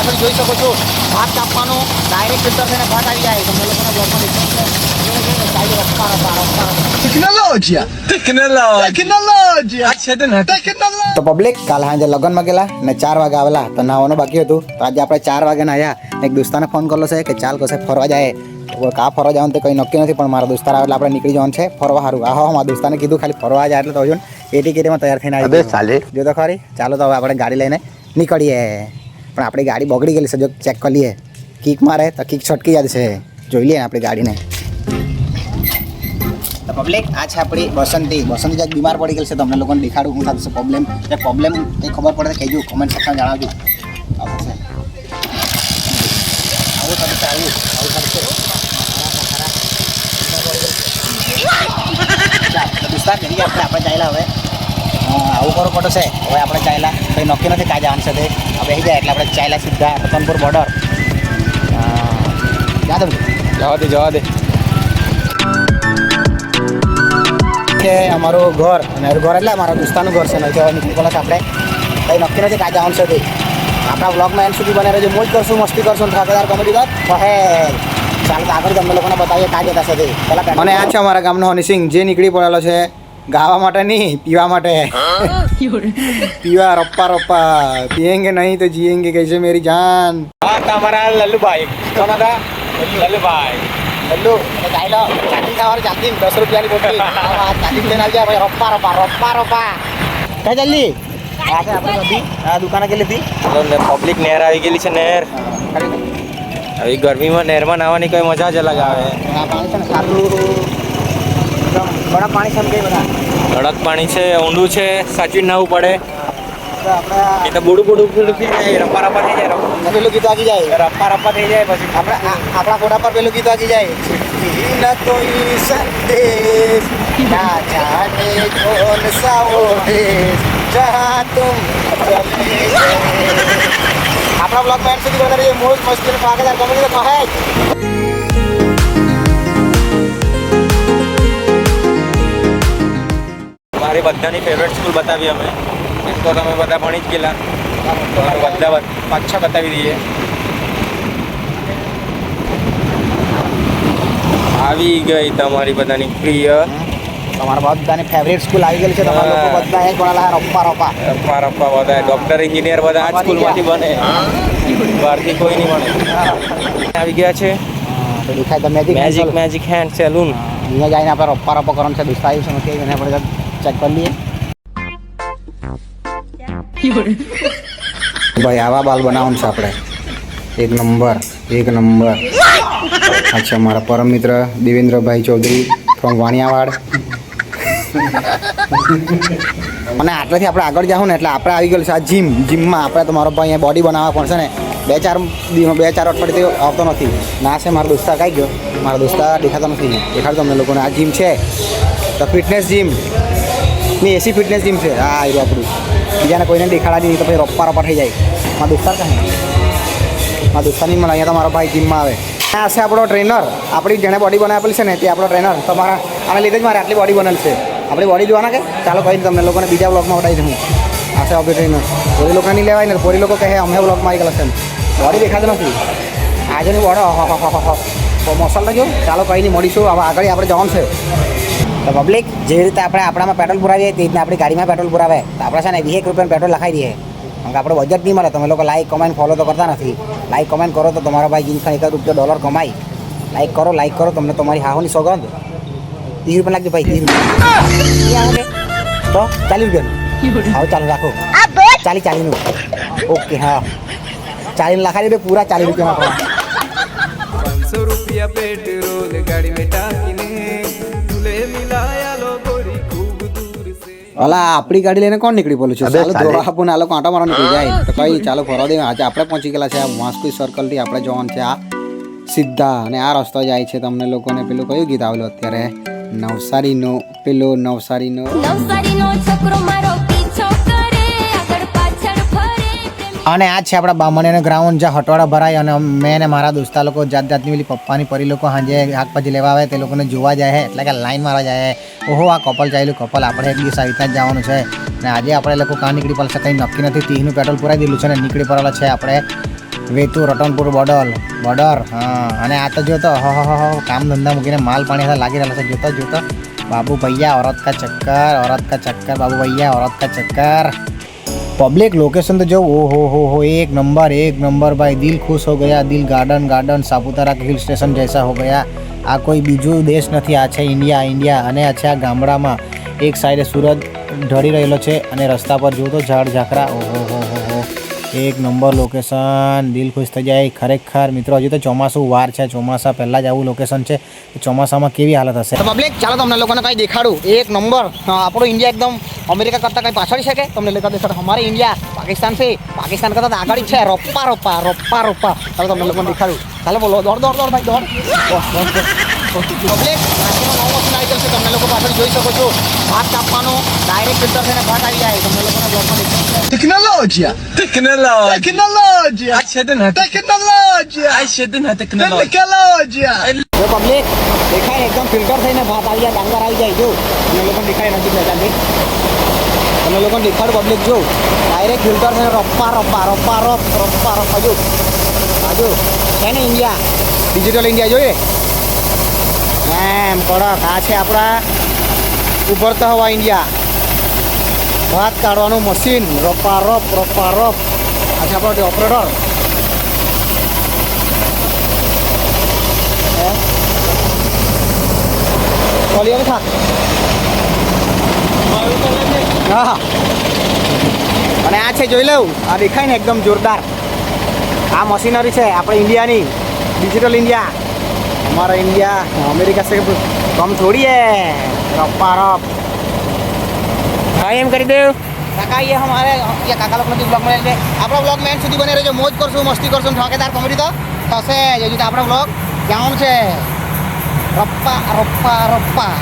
પાછળ જોઈ શકો છો ભાત કાપવાનો ડાયરેક્ટ ફિલ્ટર થઈને ભાત આવી જાય. તમને લોકોને બ્લોગમાં દેખાય તો પબ્લિક કાલ સાંજે લગ્નમાં ગયેલા ને 4 વાગે આવેલા તો નાવાનું બાકી હતું. તો આજે આપણે 4 વાગે આવ્યા. એક દોસ્તાને ફોન કરેલો છે કે ચાલ કશે ફરવા જાય. કા ફરવા જવાનું તો કંઈ નક્કી નથી, પણ મારા દોસ્તાર આવે એટલે આપણે નીકળી જવાનું છે ફરવા સારું. હા મારા દોસ્તાને કીધું ખાલી ફરવા જાય એટલે તો હજુ એટીકેટીમાં તૈયાર થઈને આવી જો તો ખરી. ચાલો તો હવે આપણે ગાડી લઈને નીકળીએ. પણ આપણી ગાડી બગડી ગયેલી છે, જો ચેક કરી લઈએ. કિક મારે તો કિક છટકી જાય છે, જોઈ લઈએ આપણી ગાડીને. તો પબ્લિક આ છે આપણી બસંતી જ્યાંક બીમાર પડી ગયેલ છે. તમને લોકોને દેખાડું હું થતું પ્રોબ્લેમ એ કંઈ ખબર પડે તો કહેજો, કોમેન્ટ સેક્શનમાં જણાવજો. આવું છે આવું થતું છે આવું થતું છે. દોસ્તાર કરી આપણે ચાલ્યા હવે આવું કરવું પડે છે. હવે આપણે ચાલ્યા કંઈ નક્કી નથી કાંઈ જવાનું છે તે હવે આવી જાય એટલે આપણે ચાલ્યા સીધા રતનપુર બોર્ડર. જવા દે કે અમારું ઘર અને ઘર એટલે મારા દોસ્તારનું ઘર છે ને હવે નીકળી પડે આપણે કંઈ નક્કી નથી કાંઈ જવાનું છે તે. આપણા બ્લોગમાં એન્ડ સુધી બને રહેજો. મોજ કરશું, મસ્તી કરશું, ઠાકેદાર કોમેડી બાદ પહેલ. ચાલો તો આગળ તમને લોકોને બતાવીએ કાંઈ જતા છે તે. પહેલાં મને આ છે અમારા ગામનો હનીસિંગ જે નીકળી પડેલો છે ગાવા માટે નહીં, પીવા માટે. પીવા રપ્પા पिएंगे नहीं तो जिएंगे कैसे मेरी जान. हमारा लल्लू भाई कौन था? लल्लू भाई लल्लू खाई लो चाटी खावा चाटी 10 રૂપિયાની બોટલ ચાટી લઈને આવી જાય ભાઈ. રપ્પા કઈ જલ્દી આજે આપણે બધી આ દુકાને ગયેલી હતી. પબ્લિક નહેર આવી ગયેલી છે. નહેર આવી ગરમીમાં નહેરમાં નાહવાની કોઈ મજા જ અલગ આવે. આ પાણી છે ને સારું બડા પાણી છે એમ કઈ બધા કડક પાણી છે, ઊંડું છે, સાચવીને નાહવું પડે. આપણે એ તો બુડું થઈ જાય, રપ્પા થઈ જાય, પેલું ગીત વાગી જાય, રપ્પા થઈ જાય. પછી આપણા ફોટા પર પેલું ગીત વાગી જાય. ના કોઈ સંદેશ ના જાને કોન સા વો દેશ જહાં તુમ ચલે ગए. આપણા બ્લોગ માં એન્ડ સુધી બને રહીએ. મોજ મસ્તી અને ઠાકેદાર કોમેડી તો કહે મારી બધાની ફેવરેટ સ્કૂલ બતાવી અમે. એક તો તમે બધા ભણી જ ગયેલા, બધા પાછા બતાવી દઈએ. આવી ગઈ તમારી બધાની પ્રિય, તમારા બધાની ફેવરેટ સ્કૂલ આવી ગયેલી છે. તમારા લોકો બધા અહીં કોણા રપ્પા બધા ડોક્ટર એન્જિનિયર બધા આ સ્કૂલમાંથી બને, બહારથી કોઈ નહીં બને. આવી ગયા છે તો દેખાય તો મેજિક હેન્ડ સેલૂન. અહીંયા જઈને આપણે રપ્પા કરવાનું છે. દોસ્ત આવ્યું છે નથી એને આપણે ચેક કરી લઈએ. ભાઈ આવા બાલ બનાવવાનું છે આપણે. એક નંબર. અચ્છા મારા પરમ મિત્ર દેવેન્દ્રભાઈ ચૌધરી ફ્રોમ વાણિયાવાડ. અને આટલેથી આપણે આગળ જાઉં ને એટલે આપણે આવી ગયેલું છે આ જીમમાં. આપણે તો મારો ભાઈ અહીંયા બોડી બનાવવા પડશે ને. 2-4 અઠવાડિયે આવતો નથી. ના છે મારો દોસ્તાર કાંઈ ગયો. મારા દોસ્તાર દેખાતો નથી. દેખાડતો તમને લોકોને આ જીમ છે તો ફિટનેસ જીમ ની એસી ફિટનેસ જીમ છે. હા આવ્યું આપણું. બીજાને કોઈને દેખાડા નહીં તો પછી રપ્પા થઈ જાય. મારા દોસ્તાર કાંઈ મારા દોસ્તાર નહીં મળે. અહીંયા તો મારો ભાઈ જીમમાં આવે. આ છે આપણો ટ્રેનર. આપણી જેણે બોડી બનાવેલી છે ને તે આપણો ટ્રેનર. તમારા આના લીધે જ મારે આટલી બોડી બનેલ છે. આપણી બોડી જોવાના કે ચાલો કહી તમને લોકોને બીજા બ્લોગમાં વટાવી દઉં. આ છે આપણી ટ્રેનર. પોરી લોકોને નહીં લેવાય ને. પોરી લોકો કહે અમે બ્લોગમાં આવી ગયેલા છે. બોડી દેખાતું નથી. આજની બોડો મસાલો જો. ચાલો કંઈ નહીં મળીશું. હવે આગળ આપણે જવાનું છે. તો પબ્લિક જેવી રીતે આપણે આપણામાં પેટ્રોલ પુરાવીએ તે રીતના આપણી ગાડીમાં પેટ્રોલ પુરાવે તો આપણે છે ને 20 રૂપિયાનું પેટ્રોલ લખાઈ દઈએ. કારણ કે આપણે બજેટ નહીં મળે. તમે લોકો લાઈક કમેન્ટ ફોલો તો કરતા નથી. લાઈક કમેન્ટ કરો તો તમારા ભાઈ જીન્સમાં $1 કમાય. લાઈક કરો તમને તમારી હાહોની સોગંદ. 30 રૂપિયા લાગજો ભાઈ. 30 રૂપિયા તો 40 રૂપિયાનું. હવે ચાલો રાખો 40 ઓકે. હા 40 લખાઈ દે પૂરા 40 રૂપિયામાં. 500 રૂપિયા પેટ્રોલ ગાડી में टाकीने तुले मिलाया लो गोरी खूब दूर से. અલા આપણી ગાડી લઈને કોણ નીકળી પડ્યું છે? ચાલો દોરા આપું ને આ લોકો આંટા મારવા નીકળી જાય તો કઈ ચાલો ફરવા દે. આજે આપણે પહોંચી ગયેલા છે આ વાસ્કુઈ સર્કલથી આપણે જવાનું છે આ સીધા. અને આ રસ્તો જાય છે તમને લોકોને પેલું કયું ગીત આવેલું અત્યારે નવસારીનો છોકરો મારો પીછો કરે આગળ પાછળ ફરે. અને આ છે આપણા બામણીનો ગ્રાઉન્ડ જ્યાં હટવાડા ભરાય. અને મેં ને મારા દોસ્તા લોકો જાતની પેલી પપ્પાની પરી લોકો સાંજે શાકભાજી લેવા આવે તે લોકોને જોવા જાય એટલે કે લાઈન મારવા જાય. ઓહો આ કપલ ચાલ્યું કપલ. આપણે એક દિવસ આવી રીતના જ જવાનું છે. અને આજે આપણે લોકો કાં નીકળી પડશે કંઈ નક્કી નથી. 30નું પેટ્રોલ પુરાઈ દીધું છે ને નીકળી પડેલા છે આપણે વેતુ રતનપુર બોર્ડર હા. અને આ તો જોતો કામ ધંધા મૂકીને માલ પાણી સાથે લાગી રહેલા છે. જોતો બાબુ ભૈયા औरत का चक्कर बाबू भैया औरत का चक्कर. पब्लिक लोकेशन तो जो हो एक नंबर भाई. दिल खुश हो गया. दिल गार्डन सापुतारा हिल स्टेशन जैसा हो गया. આ કોઈ બીજું દેશ નથી, આ છે ઇન્ડિયા. અને આ છે આ ગામડામાં એક સાઈડે સૂરજ ઢળી રહેલો છે અને રસ્તા પર જોતો ઝાડ ઝાકરા. ઓહો એક નંબર લોકેશન. દિલ ખુશ થઈ જાય ખરેખર મિત્રો. હજુ તો ચોમાસું વાર છે, ચોમાસા પહેલાં જ આવું લોકેશન છે. ચોમાસામાં કેવી હાલત હશે પબ્લિક. ચાલો તમને લોકોને કંઈ દેખાડું. એક નંબર આપણું ઇન્ડિયા એકદમ અમેરિકા કરતાં કંઈ પાછળ છે કે તમને લેતા દેખાડો. અમારે ઇન્ડિયા પાકિસ્તાન કરતાં તો આગળ છે. રોપ્પા. ચાલો તમને લોકોને દેખાડું. ચાલો બોલો દોડ ભાઈ દોડ. પબ્લિક નવો મશીન આવી ગયો છે. તમને લોકો પાછળ જોઈ શકો છો. ભાત કાપવાનો ડાયરેક્ટ ફિલ્ટર થઈને ભાત આવી જાય. તમને લોકોને બ્લોગમાં દેખાડશે. Tecnologia! જો પબ્લિક દેખાય ને એકદમ ફિલ્ટર થઈને ભાત આવી જાય, ડાંગર આવી જાય. જો તમને લોકોને દેખાય નજીક લેતા દે. તમને લોકોને દેખાડું પબ્લિક. જો ડાયરેક્ટ ફિલ્ટર થઈને રોપ્પા જો બાજુ છે ને ઇન્ડિયા, ડિજિટલ ઇન્ડિયા જોઈએ એમ કડક. આ છે આપણા ઉભરતા હવા ઇન્ડિયા. ભાત કાઢવાનું મશીન રોપ્પા રોપ. આ છે આપણો ઓપરેટર. ચોલી હવે થાક. હા અને આ છે જોઈ લઉં. આ દેખાય ને એકદમ જોરદાર. આ મશીનરી છે આપણે ઇન્ડિયાની, ડિજિટલ ઇન્ડિયા. हमारा इंडिया अमेरिका से कम थोड़ी है. रप्पा हाँ एम कर दे काका. ये हमारे ये काका लोग ब्लॉग में लेंगे. આપણો બ્લોગ મેન સુધી બને રહેજો. મોજ કરશું, મસ્તી કરશું, ધમાકેદાર કોમેડી તો થશે. જોજો તો આપણો બ્લોગ કેવું છે. રપ્પા